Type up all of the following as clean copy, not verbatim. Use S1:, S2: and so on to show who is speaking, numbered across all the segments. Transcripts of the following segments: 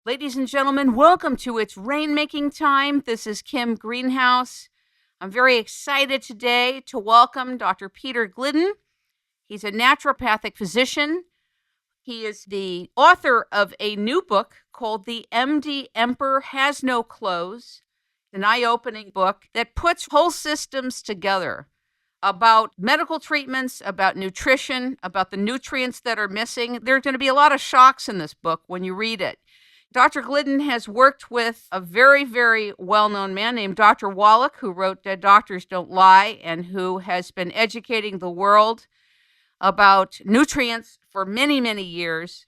S1: Ladies and gentlemen, welcome to It's Rainmaking Time. This is Kim Greenhouse. I'm very excited today to welcome Dr. Peter Glidden. He's a naturopathic physician. He is the author of a new book called The M.D. Emperor Has No Clothes, an eye-opening book that puts whole systems together about medical treatments, about nutrition, about the nutrients that are missing. There are going to be a lot of shocks in this book when you read it. Dr. Glidden has worked with a very, very well-known man named Dr. Wallach, who wrote Dead Doctors Don't Lie, and who has been educating the world about nutrients for many, many years.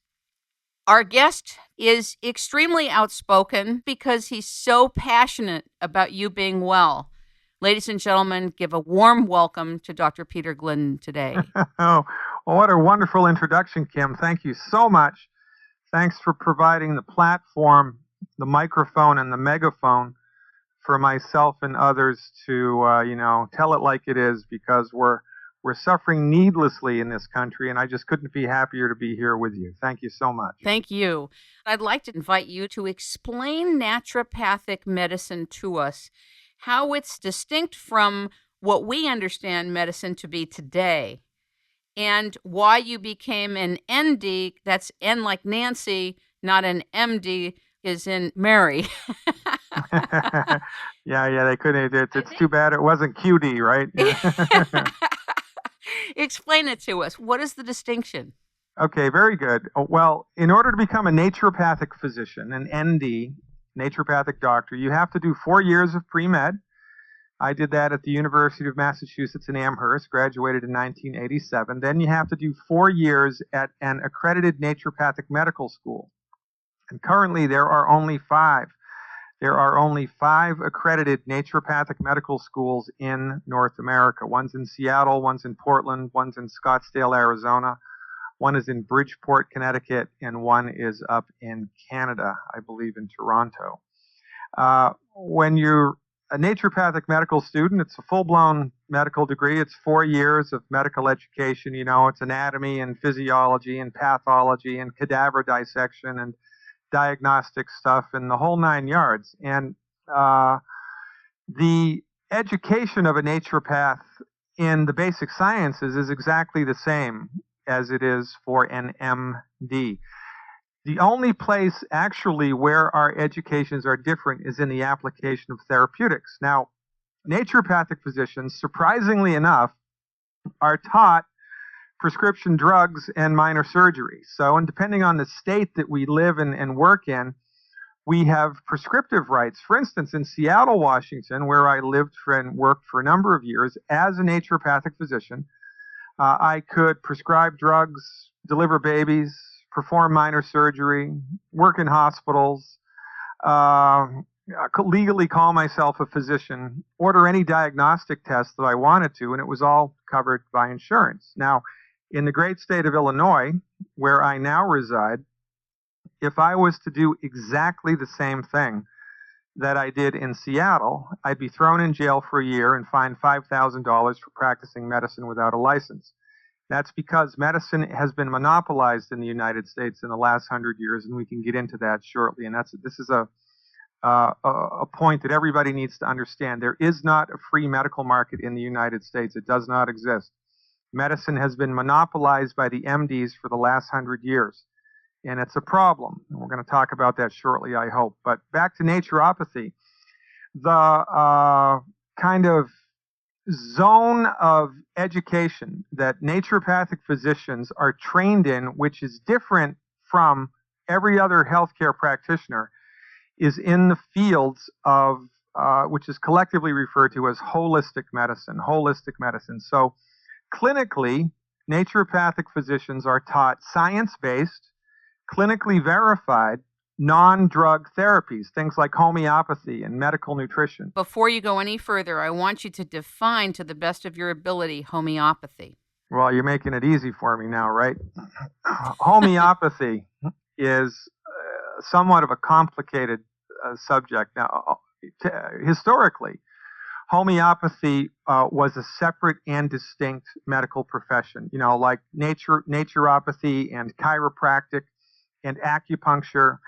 S1: Our guest is extremely outspoken because he's so passionate about you being well. Ladies and gentlemen, give a warm welcome to Dr. Peter Glidden today.
S2: Oh, well, what a wonderful introduction, Kim. Thank you so much. Thanks for providing the platform, the microphone, and the megaphone for myself and others to, tell it like it is, because we're suffering needlessly in this country, and I just couldn't be happier to be here with you. Thank you so much.
S1: Thank you. I'd like to invite you to explain naturopathic medicine to us, how it's distinct from what we understand medicine to be today, and why you became an ND, that's N like Nancy, not an MD, is in Mary.
S2: Yeah, they couldn't. It's too bad it wasn't QD, right?
S1: Explain it to us. What is the distinction?
S2: Okay, very good. Well, in order to become a naturopathic physician, an ND, naturopathic doctor, you have to do 4 years of pre-med. I did that at the University of Massachusetts in Amherst, graduated in 1987. Then you have to do 4 years at an accredited naturopathic medical school. And currently there are only 5. There are only 5 accredited naturopathic medical schools in North America. One's in Seattle, one's in Portland, one's in Scottsdale, Arizona, one is in Bridgeport, Connecticut, and one is up in Canada, I believe in Toronto. When you're a naturopathic medical student, it's a full-blown medical degree. It's 4 years of medical education. It's anatomy and physiology and pathology and cadaver dissection and diagnostic stuff and the whole 9 yards. And the education of a naturopath in the basic sciences is exactly the same as it is for an MD. The only place actually where our educations are different is in the application of therapeutics. Now, naturopathic physicians, surprisingly enough, are taught prescription drugs and minor surgery. So, and depending on the state that we live in and work in, we have prescriptive rights. For instance, in Seattle, Washington, where I lived and worked for a number of years as a naturopathic physician, I could prescribe drugs, deliver babies, perform minor surgery, work in hospitals, legally call myself a physician, order any diagnostic test that I wanted to, and it was all covered by insurance. Now, in the great state of Illinois, where I now reside, if I was to do exactly the same thing that I did in Seattle, I'd be thrown in jail for a year and fined $5,000 for practicing medicine without a license. That's because medicine has been monopolized in the United States in the last 100 years, and we can get into that shortly. And this is a point that everybody needs to understand. There is not a free medical market in the United States. It does not exist. Medicine has been monopolized by the M.D.s for the last 100 years, and it's a problem. And we're going to talk about that shortly, I hope. But back to naturopathy. The kind of zone of education that naturopathic physicians are trained in, which is different from every other healthcare practitioner, is in the fields of, which is collectively referred to as holistic medicine. Holistic medicine. So clinically, naturopathic physicians are taught science-based, clinically verified, non-drug therapies, things like homeopathy and medical nutrition.
S1: Before you go any further, I want you to define to the best of your ability homeopathy.
S2: Well, you're making it easy for me now, right? Homeopathy is somewhat of a complicated subject. Now, historically, homeopathy was a separate and distinct medical profession, like naturopathy and chiropractic and acupuncture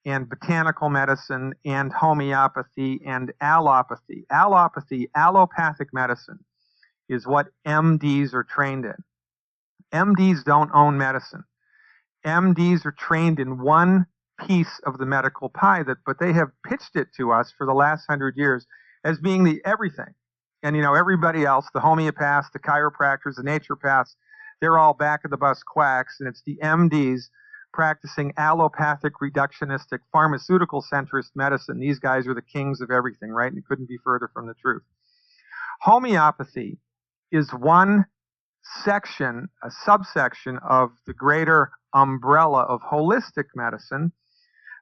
S2: and botanical medicine and homeopathy and allopathy. Allopathy, allopathic medicine, is what M.D.s are trained in. M.D.s don't own medicine. M.D.s are trained in one piece of the medical pie, but they have pitched it to us for the last 100 years as being the everything. And everybody else, the homeopaths, the chiropractors, the naturopaths, they're all back of the bus quacks, and it's the M.D.s practicing allopathic, reductionistic, pharmaceutical centrist medicine. These guys are the kings of everything, right? And it couldn't be further from the truth. Homeopathy is one section, a subsection of the greater umbrella of holistic medicine.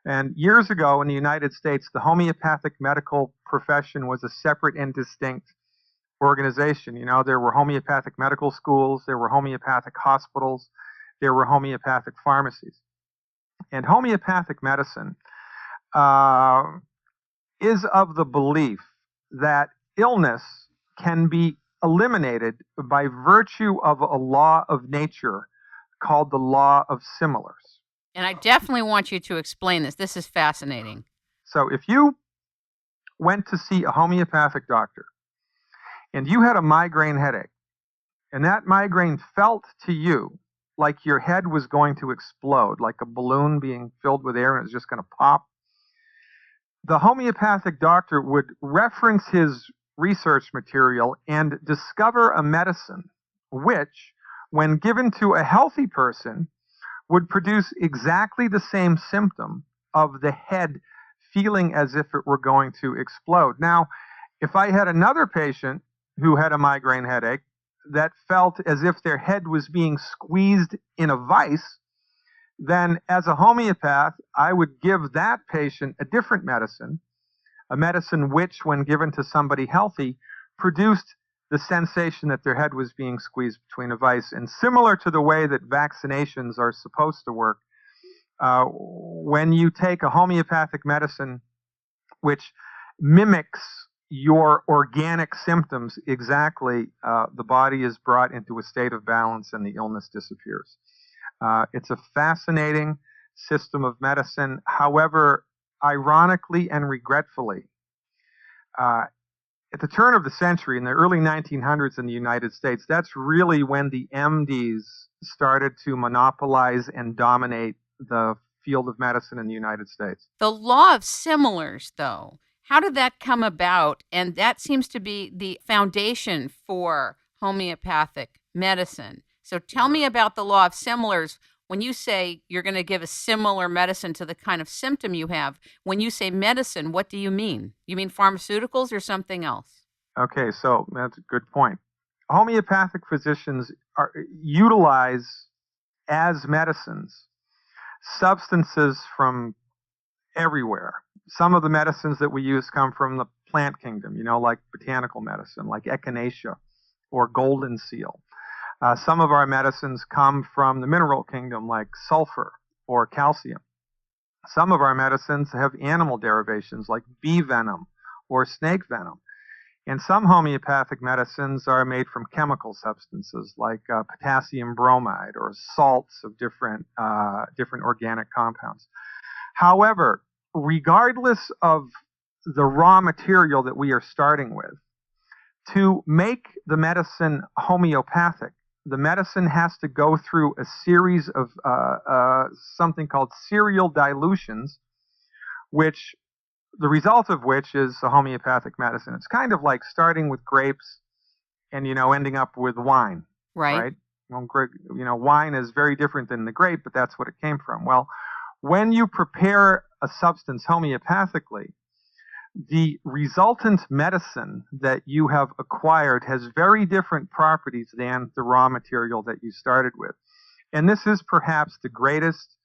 S2: And years ago in the United States, the homeopathic medical profession was a separate and distinct organization. There were homeopathic medical schools, there were homeopathic hospitals, there were homeopathic pharmacies. And homeopathic medicine is of the belief that illness can be eliminated by virtue of a law of nature called the law of similars.
S1: And I definitely want you to explain this. This is fascinating.
S2: So if you went to see a homeopathic doctor and you had a migraine headache, and that migraine felt to you like your head was going to explode, like a balloon being filled with air and it was just going to pop, the homeopathic doctor would reference his research material and discover a medicine which, when given to a healthy person, would produce exactly the same symptom of the head feeling as if it were going to explode. Now, if I had another patient who had a migraine headache that felt as if their head was being squeezed in a vice, then as a homeopath, I would give that patient a different medicine, a medicine which, when given to somebody healthy, produced the sensation that their head was being squeezed between a vice. And similar to the way that vaccinations are supposed to work, when you take a homeopathic medicine which mimics your organic symptoms exactly, the body is brought into a state of balance and the illness disappears. It's a fascinating system of medicine. However, ironically and regretfully, at the turn of the century, in the early 1900s in the United States, that's really when the M.D.s started to monopolize and dominate the field of medicine in the United States.
S1: The law of similars, though, how did that come about? And that seems to be the foundation for homeopathic medicine. So tell me about the law of similars. When you say you're going to give a similar medicine to the kind of symptom you have, when you say medicine, what do you mean? You mean pharmaceuticals or something else?
S2: Okay, so that's a good point. Homeopathic physicians utilize as medicines substances from everywhere. Some of the medicines that we use come from the plant kingdom, like botanical medicine, like echinacea or golden seal. Some of our medicines come from the mineral kingdom, like sulfur or calcium. Some of our medicines have animal derivations, like bee venom or snake venom. And some homeopathic medicines are made from chemical substances, like potassium bromide or salts of different organic compounds. However, regardless of the raw material that we are starting with, to make the medicine homeopathic, the medicine has to go through a series of something called serial dilutions, which the result of which is a homeopathic medicine. It's kind of like starting with grapes and, ending up with wine.
S1: Right.
S2: Well, wine is very different than the grape, but that's what it came from. Well, when you prepare a substance homeopathically, the resultant medicine that you have acquired has very different properties than the raw material that you started with. And this is perhaps the greatest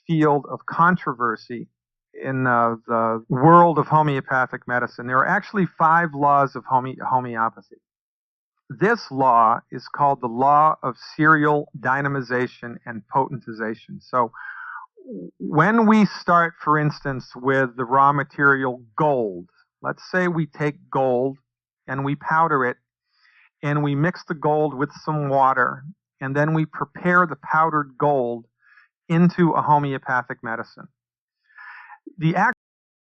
S2: field of controversy in the world of homeopathic medicine. There are actually 5 laws of homeopathy. This law is called the law of serial dynamization and potentization. So when we start, for instance, with the raw material gold, let's say we take gold and we powder it and we mix the gold with some water and then we prepare the powdered gold into a homeopathic medicine. the